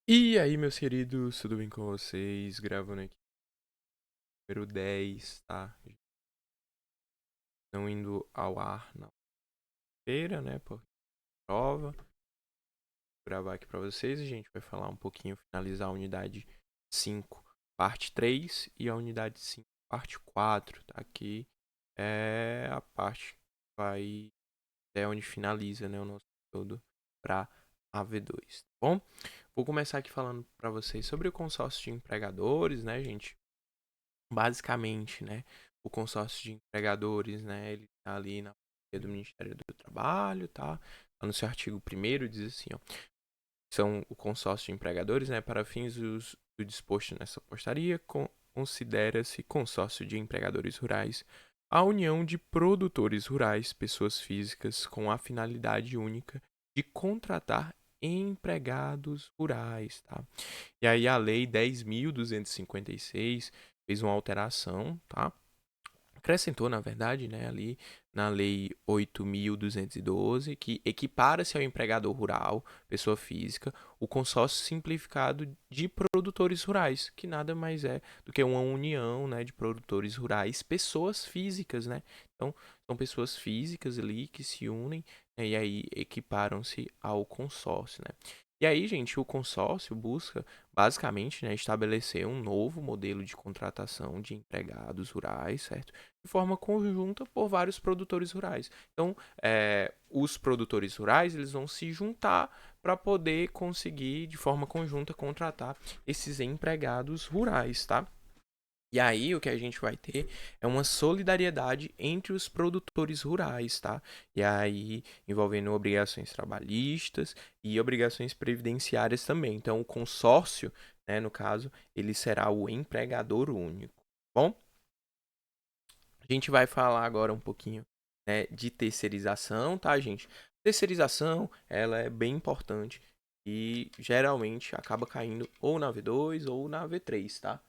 E aí, meus queridos, tudo bem com vocês? Gravando aqui número 10, tá? Não indo ao ar na feira, né? Por prova. Vou gravar aqui pra vocês. A gente vai falar um pouquinho, finalizar a unidade 5, parte 3 e a unidade 5, parte 4, tá? Aqui é a parte que vai até onde finaliza, né, o nosso conteúdo para AV2, tá bom? Vou começar aqui falando para vocês sobre o consórcio de empregadores, né, gente? Basicamente, né, o consórcio de empregadores, né, ele tá ali na portaria do Ministério do Trabalho, tá? Lá no seu artigo 1º diz assim, ó, são o consórcio de empregadores, né, para fins do disposto nessa portaria, considera-se consórcio de empregadores rurais a união de produtores rurais, pessoas físicas, com a finalidade única de contratar empregados rurais, tá? E aí a lei 10.256 fez uma alteração, tá? Acrescentou, na verdade, né, ali na lei 8.212, que equipara-se ao empregador rural, pessoa física, o consórcio simplificado de produtores rurais, que nada mais é do que uma união, né, de produtores rurais, pessoas físicas, né? Então, são pessoas físicas ali que se unem, né, e aí equiparam-se ao consórcio, né? E aí, gente, o consórcio busca basicamente, né, estabelecer um novo modelo de contratação de empregados rurais, certo? De forma conjunta por vários produtores rurais. Então, os produtores rurais eles vão se juntar para poder conseguir, de forma conjunta, contratar esses empregados rurais, tá? E aí o que a gente vai ter é uma solidariedade entre os produtores rurais, tá? E aí envolvendo obrigações trabalhistas e obrigações previdenciárias também. Então o consórcio, né, no caso, ele será o empregador único. Bom, a gente vai falar agora um pouquinho, né, de terceirização, tá, gente? Terceirização, ela é bem importante e geralmente acaba caindo ou na V2 ou na V3, tá?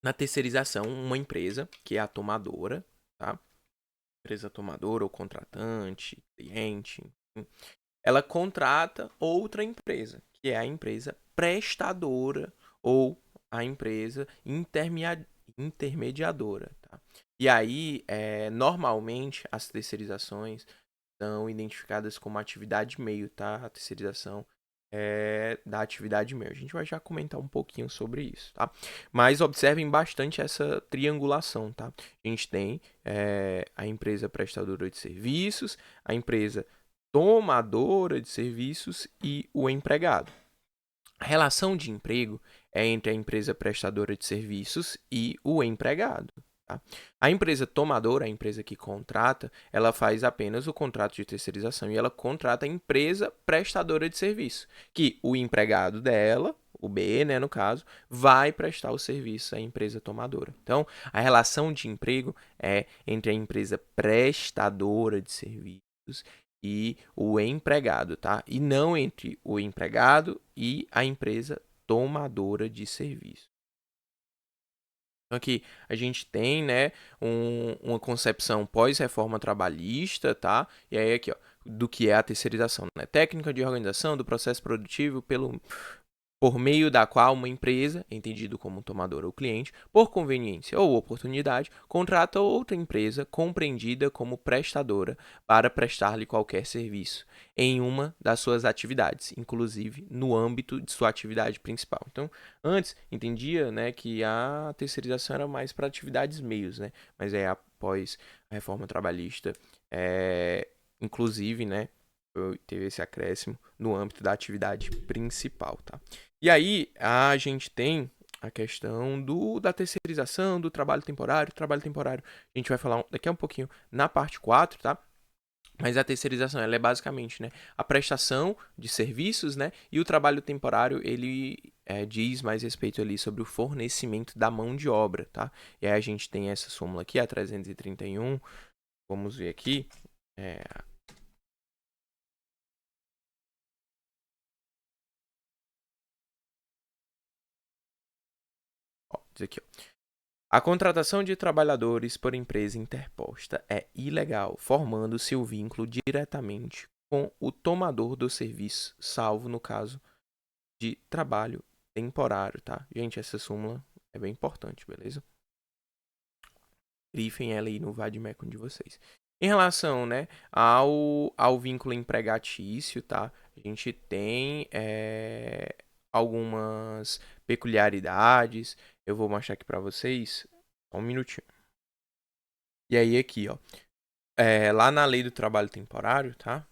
Na terceirização, uma empresa, que é a tomadora, tá? Empresa tomadora ou contratante, cliente, enfim, ela contrata outra empresa, que é a empresa prestadora ou a empresa intermediadora, tá? E aí, normalmente, as terceirizações são identificadas como atividade meio, tá? A terceirização da atividade meio. A gente vai já comentar um pouquinho sobre isso, tá? Mas observem bastante essa triangulação, tá? A gente tem a empresa prestadora de serviços, a empresa tomadora de serviços e o empregado. A relação de emprego é entre a empresa prestadora de serviços e o empregado. Tá? A empresa tomadora, a empresa que contrata, ela faz apenas o contrato de terceirização e ela contrata a empresa prestadora de serviço, que o empregado dela, o B, né, no caso, vai prestar o serviço à empresa tomadora. Então, a relação de emprego é entre a empresa prestadora de serviços e o empregado, tá? E não entre o empregado e a empresa tomadora de serviço. Então aqui a gente tem, né, uma concepção pós-reforma trabalhista, tá? E aí aqui, ó, do que é a terceirização, né? Técnica de organização do processo produtivo por meio da qual uma empresa, entendido como tomador ou cliente, por conveniência ou oportunidade, contrata outra empresa compreendida como prestadora para prestar-lhe qualquer serviço em uma das suas atividades, inclusive no âmbito de sua atividade principal. Então, antes entendia, né, que a terceirização era mais para atividades meios, né, mas aí após a reforma trabalhista, inclusive, né, teve esse acréscimo no âmbito da atividade principal, tá? E aí a gente tem a questão da terceirização, do trabalho temporário. Trabalho temporário a gente vai falar daqui a um pouquinho na parte 4, tá? Mas a terceirização, ela é basicamente, né, a prestação de serviços, né, e o trabalho temporário, ele diz mais respeito ali sobre o fornecimento da mão de obra, tá? E aí a gente tem essa súmula aqui, a 331, vamos ver aqui, é, ó, diz aqui, ó. A contratação de trabalhadores por empresa interposta é ilegal, formando-se o vínculo diretamente com o tomador do serviço, salvo no caso de trabalho temporário, tá? Gente, essa súmula é bem importante, beleza? Grifem ela aí no vademecum de vocês. Em relação, né, ao vínculo empregatício, tá? A gente tem algumas peculiaridades. Eu vou mostrar aqui para vocês. Só um minutinho. E aí aqui, ó. Lá na lei do trabalho temporário, tá?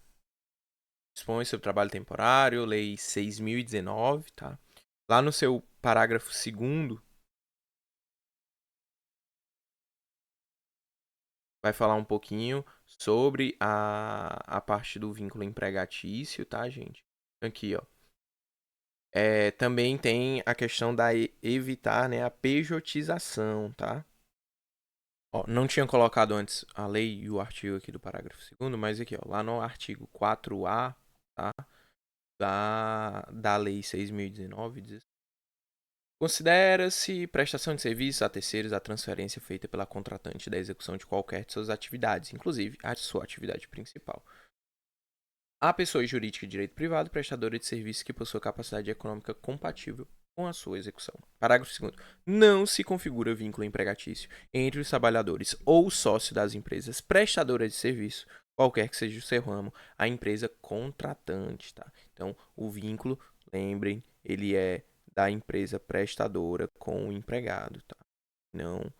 Dispõe sobre trabalho temporário, lei 6.019, tá? Lá no seu parágrafo 2º, vai falar um pouquinho sobre a parte do vínculo empregatício, tá, gente? Aqui, ó. Também tem a questão da evitar, né, a pejotização, tá? Ó, não tinha colocado antes a lei e o artigo aqui do parágrafo 2º, mas aqui, ó, lá no artigo 4A, tá? Da lei 6.019, diz assim: considera-se prestação de serviço a terceiros a transferência feita pela contratante da execução de qualquer de suas atividades, inclusive a sua atividade principal. A pessoa jurídica de direito privado prestadora de serviço que possua capacidade econômica compatível com a sua execução. Parágrafo 2º. Não se configura vínculo empregatício entre os trabalhadores ou sócio das empresas prestadoras de serviço, qualquer que seja o seu ramo, a empresa contratante, tá? Então, o vínculo, lembrem, ele é da empresa prestadora com o empregado, tá? Não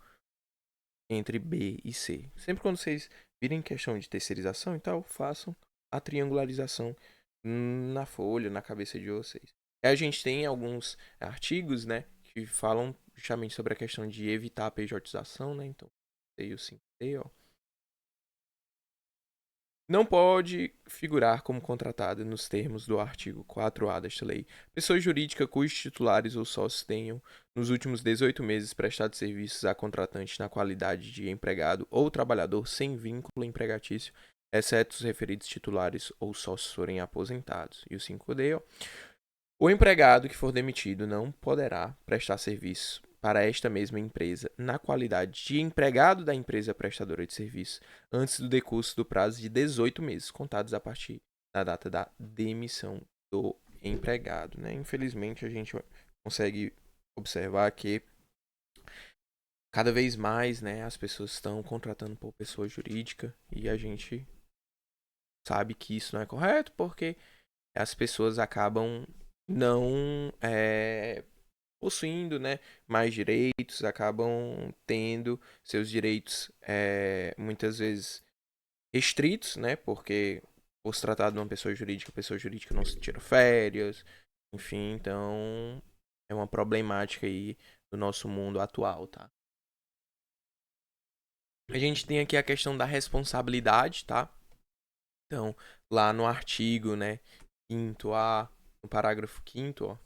entre B e C. Sempre quando vocês virem questão de terceirização e tal, façam a triangularização na folha, na cabeça de vocês. E a gente tem alguns artigos, né, que falam justamente sobre a questão de evitar a pejotização, né? Então, o 5D, ó. Não pode figurar como contratada nos termos do artigo 4A desta lei pessoa jurídica cujos titulares ou sócios tenham, nos últimos 18 meses, prestado serviços a contratante na qualidade de empregado ou trabalhador sem vínculo empregatício, exceto os referidos titulares ou sócios forem aposentados. E o 5D, ó. O empregado que for demitido não poderá prestar serviço para esta mesma empresa na qualidade de empregado da empresa prestadora de serviço antes do decurso do prazo de 18 meses, contados a partir da data da demissão do empregado, né? Infelizmente, a gente consegue observar que cada vez mais, né, as pessoas estão contratando por pessoa jurídica e a gente sabe que isso não é correto porque as pessoas acabam não possuindo, né, mais direitos, acabam tendo seus direitos muitas vezes restritos, né, porque por se tratar de uma pessoa jurídica, a pessoa jurídica não se tira férias, enfim, então é uma problemática aí do nosso mundo atual, tá? A gente tem aqui a questão da responsabilidade, tá? Então, lá no artigo, né, 5º A, no parágrafo 5º, ó.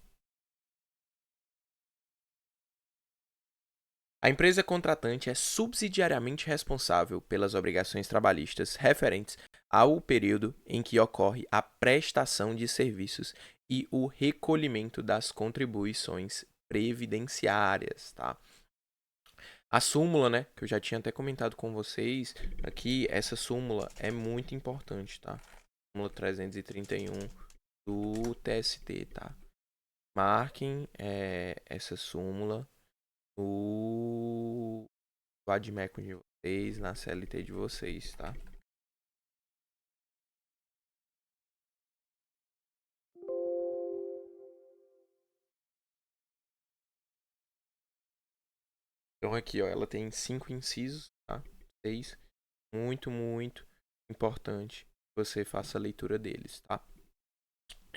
A empresa contratante é subsidiariamente responsável pelas obrigações trabalhistas referentes ao período em que ocorre a prestação de serviços e o recolhimento das contribuições previdenciárias, tá? A súmula, né, que eu já tinha até comentado com vocês aqui, essa súmula é muito importante, tá? Súmula 331 do TST, tá? Marquem essa súmula no vademecum de vocês, na CLT de vocês, tá? Então aqui, ó, ela tem 5 incisos, tá? 6. Muito, muito importante que você faça a leitura deles, tá?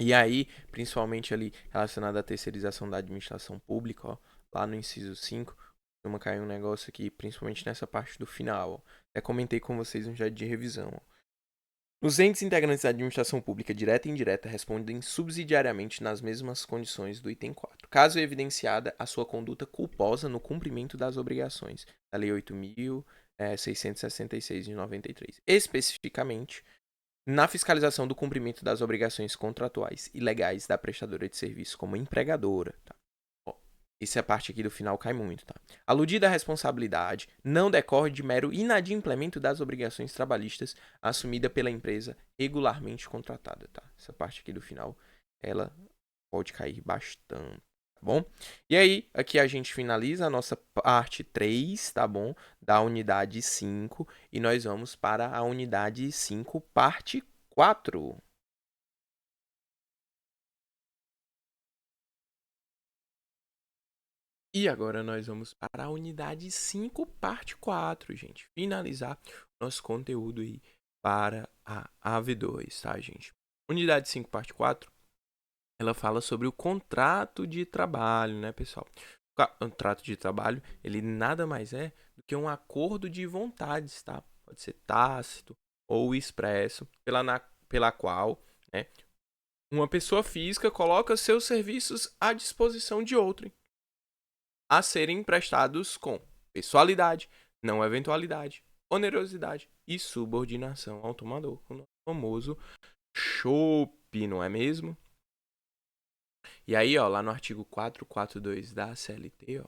E aí, principalmente ali relacionado à terceirização da administração pública, ó, lá no inciso 5, costuma cair um negócio aqui, principalmente nessa parte do final, ó. Até comentei com vocês no dia de revisão, ó. Os entes integrantes da administração pública direta e indireta respondem subsidiariamente nas mesmas condições do item 4, caso evidenciada a sua conduta culposa no cumprimento das obrigações da Lei 8.666 de 93, especificamente na fiscalização do cumprimento das obrigações contratuais e legais da prestadora de serviço como empregadora. Tá? Essa parte aqui do final cai muito, tá? Aludida responsabilidade não decorre de mero inadimplemento das obrigações trabalhistas assumida pela empresa regularmente contratada, tá? Essa parte aqui do final, ela pode cair bastante, tá bom? E aí, aqui a gente finaliza a nossa parte 3, tá bom? Da unidade 5, e nós vamos para a unidade 5, parte 4. E agora nós vamos para a unidade 5, parte 4, gente. Finalizar nosso conteúdo aí para a AV2, tá, gente? Unidade 5, parte 4, ela fala sobre o contrato de trabalho, né, pessoal? O contrato de trabalho, ele nada mais é do que um acordo de vontades, tá? Pode ser tácito ou expresso, pela qual, né, uma pessoa física coloca seus serviços à disposição de outrem, a serem prestados com pessoalidade, não eventualidade, onerosidade e subordinação ao tomador. O famoso chope, não é mesmo? E aí, ó, lá no artigo 442 da CLT, ó,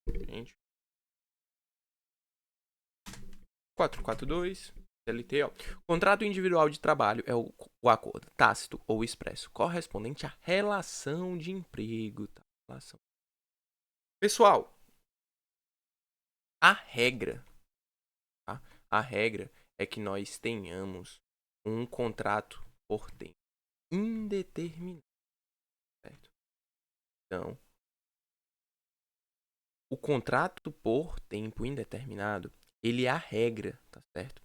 gente, 442 CLT, ó, contrato individual de trabalho é o acordo tácito ou expresso correspondente à relação de emprego, tá? Relação. Pessoal, a regra, tá? A regra é que nós tenhamos um contrato por tempo indeterminado, certo? Então, o contrato por tempo indeterminado, ele é a regra, tá certo?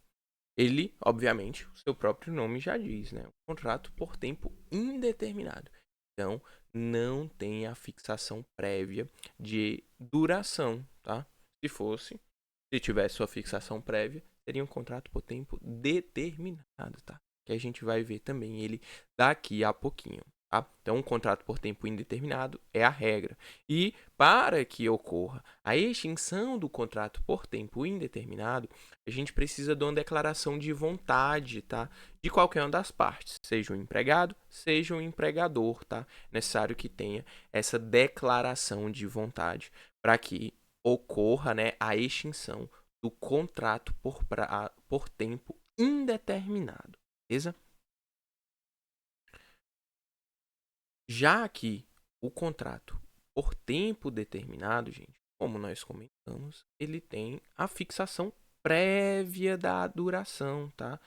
Ele, obviamente, o seu próprio nome já diz, né? Um contrato por tempo indeterminado. Então, não tem a fixação prévia de duração, tá? Se tivesse sua fixação prévia, seria um contrato por tempo determinado, tá? Que a gente vai ver também ele daqui a pouquinho, tá? Então, um contrato por tempo indeterminado é a regra. E para que ocorra a extinção do contrato por tempo indeterminado, a gente precisa de uma declaração de vontade, tá? De qualquer uma das partes, seja o empregado, seja o empregador, tá? Necessário que tenha essa declaração de vontade para que ocorra, né, a extinção do contrato por tempo indeterminado, beleza? Já que o contrato por tempo determinado, gente, como nós comentamos, ele tem a fixação prévia da duração, tá?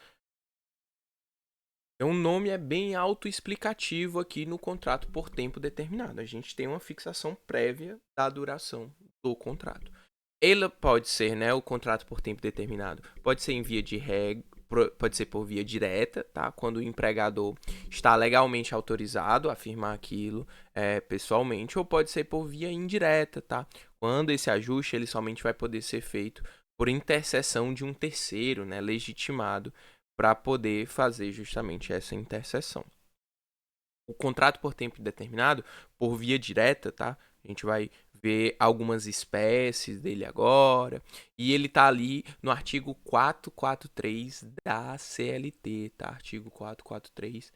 Então, o nome é bem autoexplicativo aqui no contrato por tempo determinado. A gente tem uma fixação prévia da duração do contrato. Ele pode ser, né, o contrato por tempo determinado. Pode ser em via de regra, pode ser por via direta, tá? Quando o empregador está legalmente autorizado a afirmar aquilo pessoalmente, ou pode ser por via indireta, tá? Quando esse ajuste ele somente vai poder ser feito por intercessão de um terceiro, né, legitimado para poder fazer justamente essa intercessão. O contrato por tempo determinado, por via direta, tá? A gente vai ver algumas espécies dele agora. E ele tá ali no artigo 443 da CLT, tá? Artigo 443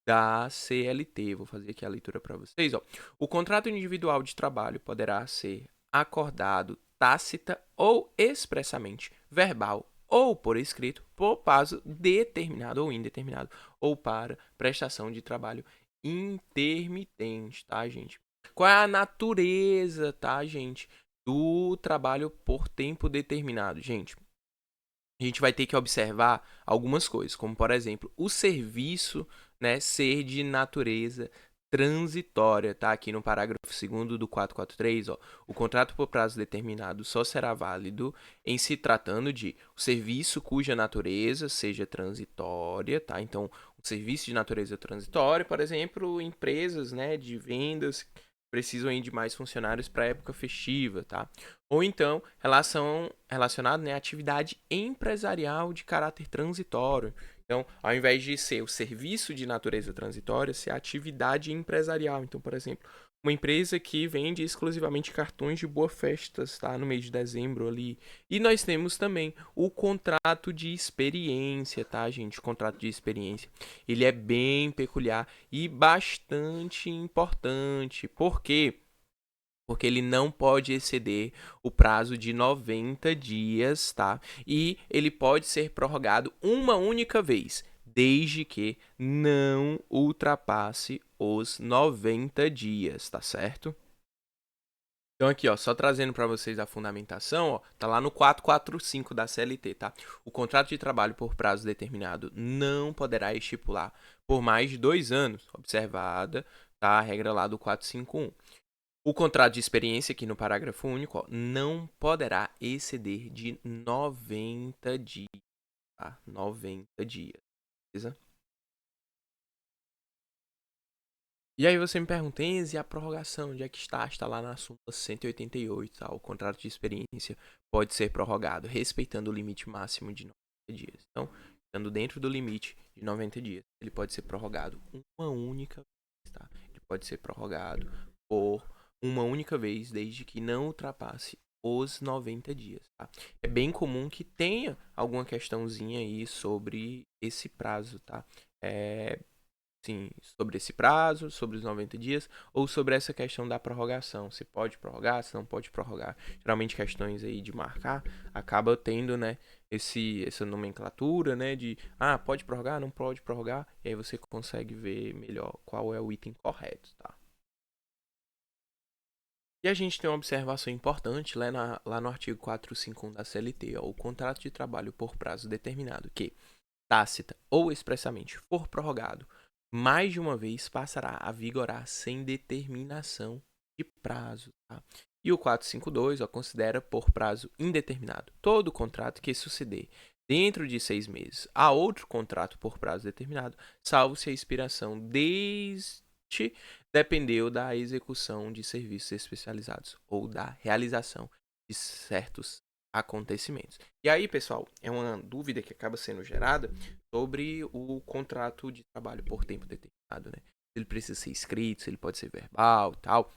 da CLT. Vou fazer aqui a leitura para vocês, ó. O contrato individual de trabalho poderá ser acordado tácita ou expressamente, verbal ou por escrito, por prazo determinado ou indeterminado, ou para prestação de trabalho intermitente, tá, gente? Qual é a natureza, tá, gente, do trabalho por tempo determinado, gente? A gente vai ter que observar algumas coisas, como por exemplo, o serviço, né, ser de natureza transitória, tá? Aqui no parágrafo 2º do 443, ó, o contrato por prazo determinado só será válido em se tratando de o serviço cuja natureza seja transitória, tá? Então, o serviço de natureza transitória, por exemplo, empresas, né, de vendas precisam de mais funcionários para a época festiva, tá? Ou então, relacionado, né, à atividade empresarial de caráter transitório. Então, ao invés de ser o serviço de natureza transitória, ser a atividade empresarial. Então, por exemplo, uma empresa que vende exclusivamente cartões de boas festas, tá? No mês de dezembro ali. E nós temos também o contrato de experiência, tá, gente? O contrato de experiência. Ele é bem peculiar e bastante importante. Por quê? porque ele não pode exceder o prazo de 90 dias, tá? E ele pode ser prorrogado uma única vez, desde que não ultrapasse os 90 dias, tá certo? Então aqui, ó, só trazendo para vocês a fundamentação, ó, tá lá no 445 da CLT, tá? O contrato de trabalho por prazo determinado não poderá estipular por mais de 2 anos, observada, tá? A regra lá do 451. O contrato de experiência, aqui no parágrafo único, ó, não poderá exceder de 90 dias, tá? 90 dias, beleza? E aí você me pergunta, Enzi, a prorrogação, onde é que está? Está lá na súmula 188, tá? O contrato de experiência pode ser prorrogado, respeitando o limite máximo de 90 dias. Então, estando dentro do limite de 90 dias, ele pode ser prorrogado uma única vez, tá? Ele pode ser prorrogado por uma única vez, desde que não ultrapasse os 90 dias, tá? É bem comum que tenha alguma questãozinha aí sobre esse prazo, tá? Sim, sobre esse prazo, sobre os 90 dias, ou sobre essa questão da prorrogação. Se pode prorrogar, se não pode prorrogar. Geralmente questões aí de marcar, acaba tendo, né, essa nomenclatura, né, de, pode prorrogar, não pode prorrogar, e aí você consegue ver melhor qual é o item correto, tá? E a gente tem uma observação importante lá no artigo 451 da CLT, ó, o contrato de trabalho por prazo determinado, que, tácita ou expressamente, for prorrogado mais de uma vez, passará a vigorar sem determinação de prazo. Tá? E o 452 considera por prazo indeterminado todo contrato que suceder dentro de 6 meses a outro contrato por prazo determinado, salvo se a expiração deste dependeu da execução de serviços especializados ou da realização de certos acontecimentos. E aí, pessoal, é uma dúvida que acaba sendo gerada sobre o contrato de trabalho por tempo determinado, né? Se ele precisa ser escrito, se ele pode ser verbal, tal.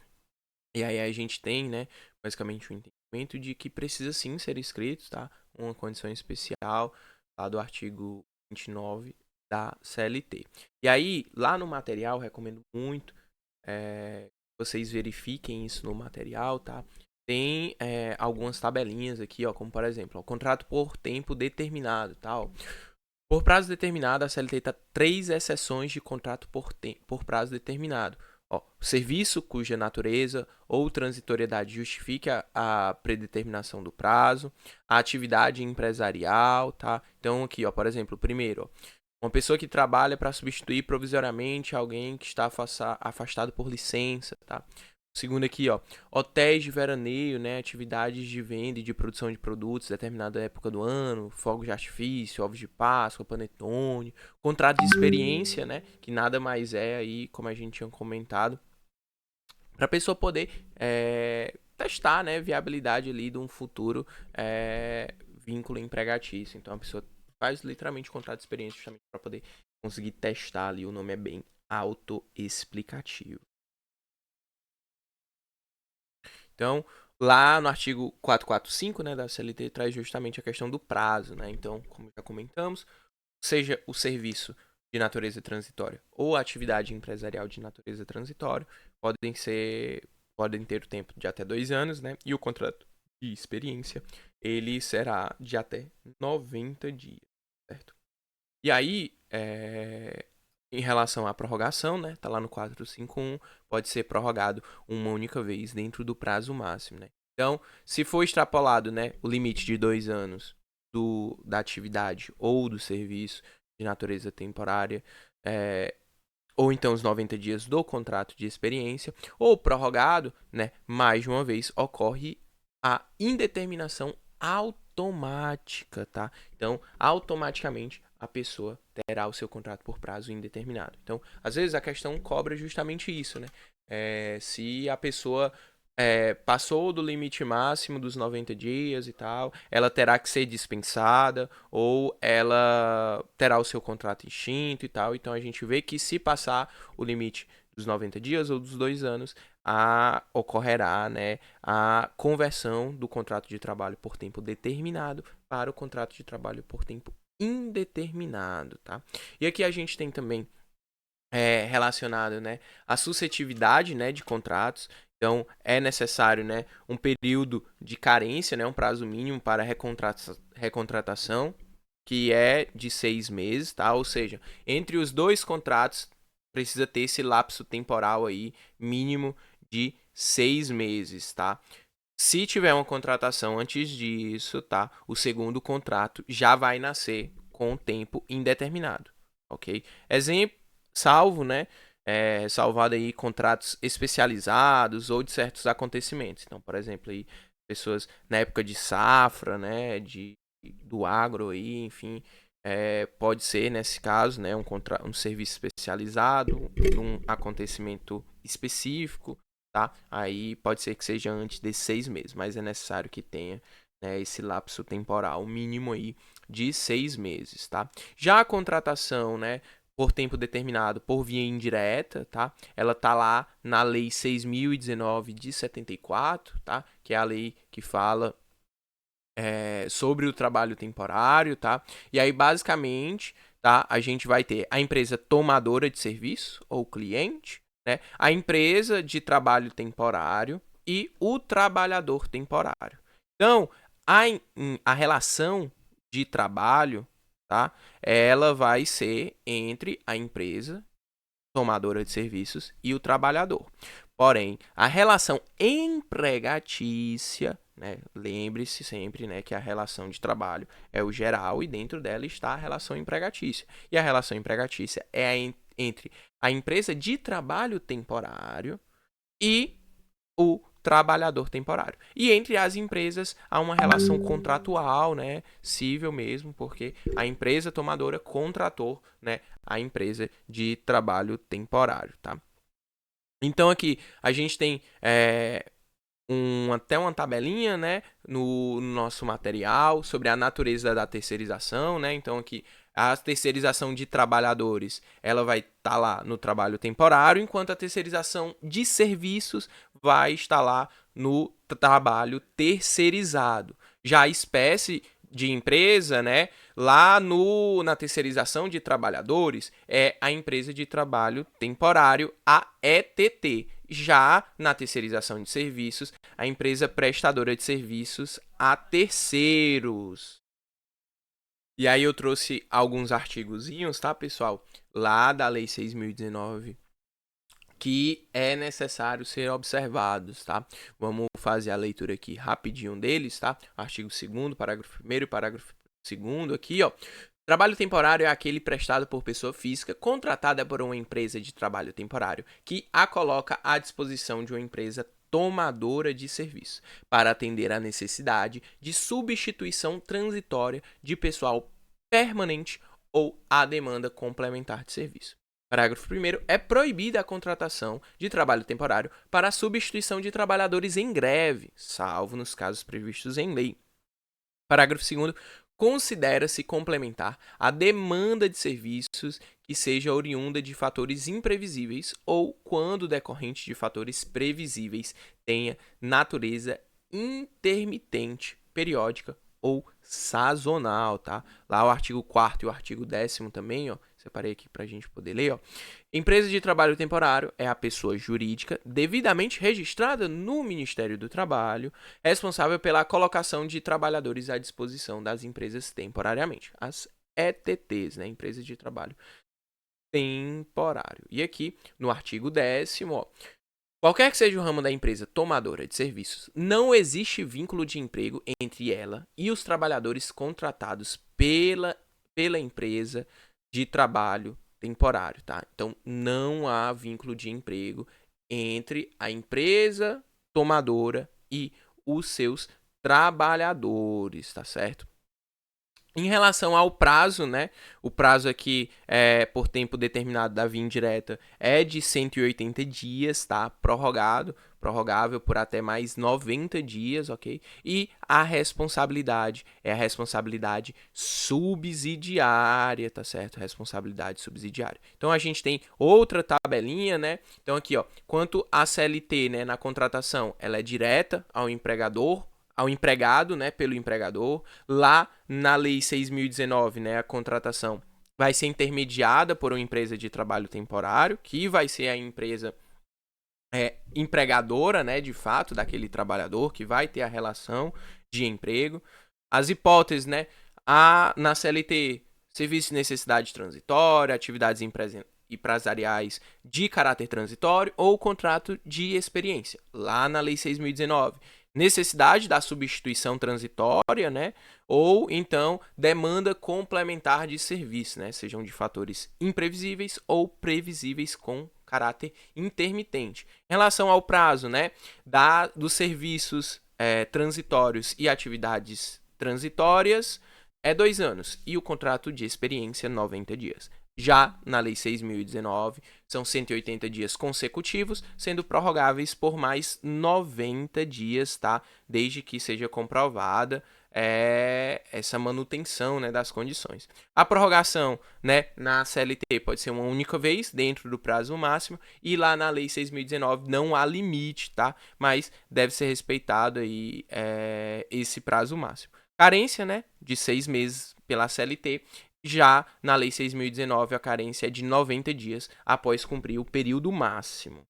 E aí a gente tem, né, basicamente o entendimento de que precisa sim ser escrito, tá? Uma condição especial lá do artigo 29 da CLT. E aí, lá no material, recomendo muito vocês verifiquem isso no material, tá? Tem algumas tabelinhas aqui, ó, como por exemplo, ó, contrato por tempo determinado, tal. Por prazo determinado, a CLT está 3 exceções de contrato por prazo determinado. Ó, serviço cuja natureza ou transitoriedade justifique a predeterminação do prazo, a atividade empresarial, tá? Então aqui, ó, por exemplo, primeiro, ó, uma pessoa que trabalha para substituir provisoriamente alguém que está afastado por licença, tá? Segundo aqui, ó, hotéis de veraneio, né, atividades de venda e de produção de produtos, determinada época do ano, fogos de artifício, ovos de Páscoa, panetone, contrato de experiência, né, que nada mais é aí, como a gente tinha comentado, para a pessoa poder testar, né, viabilidade ali de um futuro vínculo empregatício. Então a pessoa faz literalmente contrato de experiência justamente para poder conseguir testar ali. O nome é bem autoexplicativo. Então, lá no artigo 445, né, da CLT, traz justamente a questão do prazo, né? Então, como já comentamos, seja o serviço de natureza transitória ou a atividade empresarial de natureza transitória, podem ter o tempo de até 2 anos, né? E o contrato de experiência, ele será de até 90 dias, certo? E aí, em relação à prorrogação, né? Tá lá no 451, pode ser prorrogado uma única vez dentro do prazo máximo, né? Então, se for extrapolado, né, o limite de 2 anos da atividade ou do serviço de natureza temporária, ou então os 90 dias do contrato de experiência, ou prorrogado, né, mais de uma vez, ocorre a indeterminação automática, tá? Então, automaticamente a pessoa terá o seu contrato por prazo indeterminado. Então, às vezes a questão cobra justamente isso, né? Se a pessoa passou do limite máximo dos 90 dias e tal, ela terá que ser dispensada ou ela terá o seu contrato extinto e tal. Então a gente vê que se passar o limite dos 90 dias ou dos 2 anos, ocorrerá, né, a conversão do contrato de trabalho por tempo determinado para o contrato de trabalho por tempo indeterminado, tá? E aqui a gente tem também relacionado, né, à suscetividade, né, de contratos. Então, é necessário, né, um período de carência, né, um prazo mínimo para recontratação, que é de 6 meses, tá? Ou seja, entre os dois contratos, precisa ter esse lapso temporal aí mínimo de 6 meses, tá? Se tiver uma contratação antes disso, tá? O segundo contrato já vai nascer com tempo indeterminado, ok? Exemplo, salvo, né? Salvado aí contratos especializados ou de certos acontecimentos. Então, por exemplo, aí pessoas na época de safra, né? Do agro aí, enfim, pode ser nesse caso, né? Um serviço especializado, um acontecimento específico, tá? Aí pode ser que seja antes de 6 meses, mas é necessário que tenha, né, esse lapso temporal mínimo aí de 6 meses, tá? Já a contratação, né, por tempo determinado por via indireta, tá? Ela tá lá na Lei 6.019 de 74, tá? Que é a lei que fala sobre o trabalho temporário, tá? E aí, basicamente, tá? A gente vai ter a empresa tomadora de serviço ou cliente, né? A empresa de trabalho temporário e o trabalhador temporário. Então, a relação de trabalho, tá? Ela vai ser entre a empresa tomadora de serviços e o trabalhador. Porém, a relação empregatícia, né, lembre-se sempre, né, que a relação de trabalho é o geral e dentro dela está a relação empregatícia. E a relação empregatícia é entre a empresa de trabalho temporário e o trabalhador temporário. E entre as empresas há uma relação contratual, né, cível mesmo, porque a empresa tomadora contratou, né, a empresa de trabalho temporário, tá? Então aqui a gente tem até uma tabelinha, né, no nosso material sobre a natureza da terceirização, né? Então aqui a terceirização de trabalhadores, ela vai estar lá no trabalho temporário, enquanto a terceirização de serviços vai estar lá no trabalho terceirizado. Já a espécie de empresa, né, lá na terceirização de trabalhadores é a empresa de trabalho temporário, a ETT. Já na terceirização de serviços, a empresa prestadora de serviços a terceiros. E aí eu trouxe alguns artigozinhos, tá, pessoal? Lá da Lei 6.019, que é necessário ser observados, tá? Vamos fazer a leitura aqui rapidinho deles, tá? Artigo 2º, parágrafo 1º e parágrafo 2º aqui, ó. Trabalho temporário é aquele prestado por pessoa física contratada por uma empresa de trabalho temporário que a coloca à disposição de uma empresa tomadora de serviço para atender à necessidade de substituição transitória de pessoal permanente ou à demanda complementar de serviço. Parágrafo 1º. É proibida a contratação de trabalho temporário para a substituição de trabalhadores em greve, salvo nos casos previstos em lei. Parágrafo 2º. Considera-se complementar a demanda de serviços que seja oriunda de fatores imprevisíveis ou quando decorrente de fatores previsíveis tenha natureza intermitente, periódica ou sazonal, tá? Lá o artigo 4º e o artigo 10º também, ó, separei aqui pra gente poder ler, ó. Empresa de trabalho temporário é a pessoa jurídica devidamente registrada no Ministério do Trabalho, responsável pela colocação de trabalhadores à disposição das empresas temporariamente, as ETTs, né, Empresas de Trabalho Temporário. E aqui, no artigo 10º, ó, qualquer que seja o ramo da empresa tomadora de serviços, não existe vínculo de emprego entre ela e os trabalhadores contratados pela empresa de trabalho temporário, tá? Então, não há vínculo de emprego entre a empresa tomadora e os seus trabalhadores, tá certo? Em relação ao prazo, né? O prazo aqui por tempo determinado da via indireta é de 180 dias, tá? Prorrogável por até mais 90 dias, ok? E a responsabilidade é a responsabilidade subsidiária, tá certo? Responsabilidade subsidiária. Então a gente tem outra tabelinha, né? Então aqui, ó, quanto a CLT, né, na contratação, ela é direta ao empregador, ao empregado, né, pelo empregador. Lá na Lei 6.019, né, a contratação vai ser intermediada por uma empresa de trabalho temporário, que vai ser a empresa empregadora, né, de fato, daquele trabalhador que vai ter a relação de emprego. As hipóteses, né, na CLT, serviço de necessidade transitória, atividades empresariais de caráter transitório ou contrato de experiência, lá na Lei 6.019. Necessidade da substituição transitória, né, ou então demanda complementar de serviço, né, sejam de fatores imprevisíveis ou previsíveis com caráter intermitente. Em relação ao prazo, né, dos serviços transitórios e atividades transitórias, é 2 anos. E o contrato de experiência, 90 dias. Já na Lei 6.019, são 180 dias consecutivos, sendo prorrogáveis por mais 90 dias, tá? Desde que seja comprovada essa manutenção, né, das condições. A prorrogação, né, na CLT pode ser uma única vez, dentro do prazo máximo, e lá na Lei 6.019 não há limite, tá? Mas deve ser respeitado aí esse prazo máximo. Carência, né, de 6 meses pela CLT. Já na Lei 6.019, a carência é de 90 dias após cumprir o período máximo.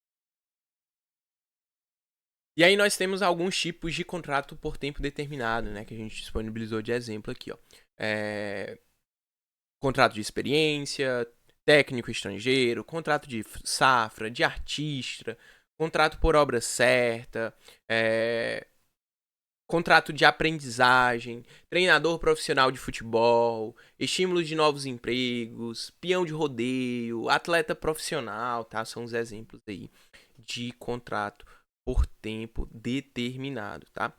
E aí nós temos alguns tipos de contrato por tempo determinado, né, que a gente disponibilizou de exemplo aqui, ó. Contrato de experiência, técnico estrangeiro, contrato de safra, de artista, contrato por obra certa, contrato de aprendizagem, treinador profissional de futebol, estímulo de novos empregos, peão de rodeio, atleta profissional, tá? São os exemplos aí de contrato por tempo determinado, tá?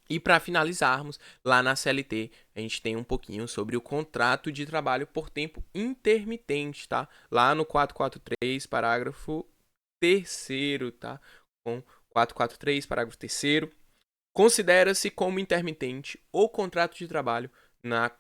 E para finalizarmos, lá na CLT, a gente tem um pouquinho sobre o contrato de trabalho por tempo intermitente, tá? Lá no 443, parágrafo 3º, tá? Com 443, parágrafo 3º, considera-se como intermitente o contrato de trabalho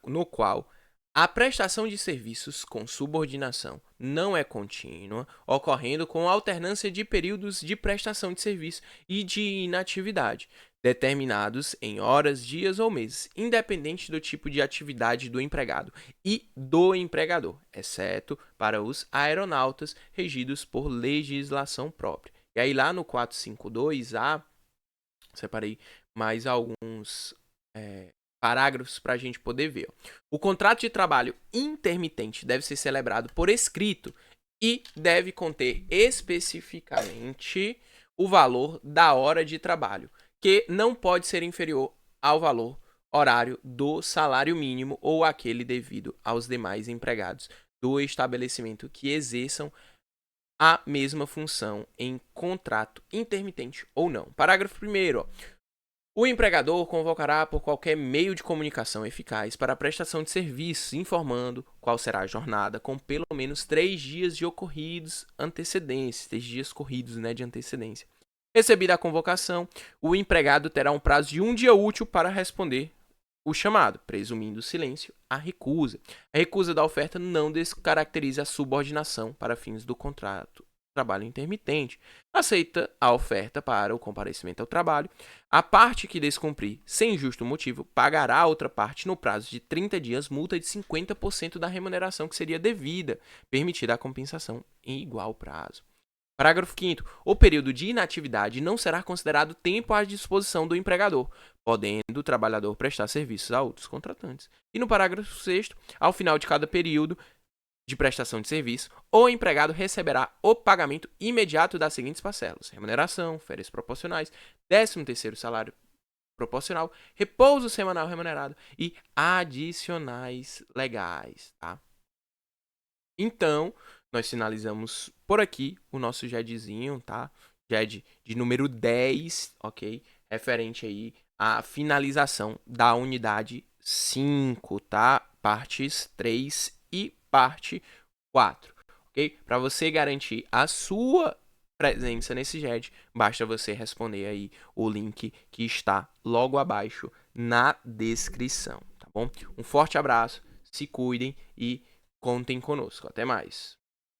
no qual a prestação de serviços com subordinação não é contínua, ocorrendo com alternância de períodos de prestação de serviço e de inatividade, determinados em horas, dias ou meses, independente do tipo de atividade do empregado e do empregador, exceto para os aeronautas regidos por legislação própria. E aí lá no 452A, separei mais alguns parágrafos para a gente poder ver. O contrato de trabalho intermitente deve ser celebrado por escrito e deve conter especificamente o valor da hora de trabalho, que não pode ser inferior ao valor horário do salário mínimo ou aquele devido aos demais empregados do estabelecimento que exerçam a mesma função em contrato intermitente ou não. Parágrafo 1º. O empregador convocará por qualquer meio de comunicação eficaz para a prestação de serviços, informando qual será a jornada, com pelo menos 3 dias de ocorridos antecedência, 3 dias corridos, né, de antecedência. Recebida a convocação, o empregado terá um prazo de 1 dia útil para responder o chamado, presumindo silêncio, a recusa. A recusa da oferta não descaracteriza a subordinação para fins do contrato trabalho intermitente. Aceita a oferta para o comparecimento ao trabalho. A parte que descumprir sem justo motivo pagará a outra parte no prazo de 30 dias multa de 50% da remuneração que seria devida, permitida a compensação em igual prazo. Parágrafo 5º. O período de inatividade não será considerado tempo à disposição do empregador, podendo o trabalhador prestar serviços a outros contratantes. E no parágrafo 6º, ao final de cada período de prestação de serviço, o empregado receberá o pagamento imediato das seguintes parcelas: remuneração, férias proporcionais, 13º salário proporcional, repouso semanal remunerado e adicionais legais, tá? Então, nós finalizamos por aqui o nosso JEDzinho, tá? JED de número 10, ok? Referente aí à finalização da unidade 5, tá? Partes 3 e parte 4, ok? Para você garantir a sua presença nesse JED, basta você responder aí o link que está logo abaixo na descrição, tá bom? Um forte abraço, se cuidem e contem conosco. Até mais.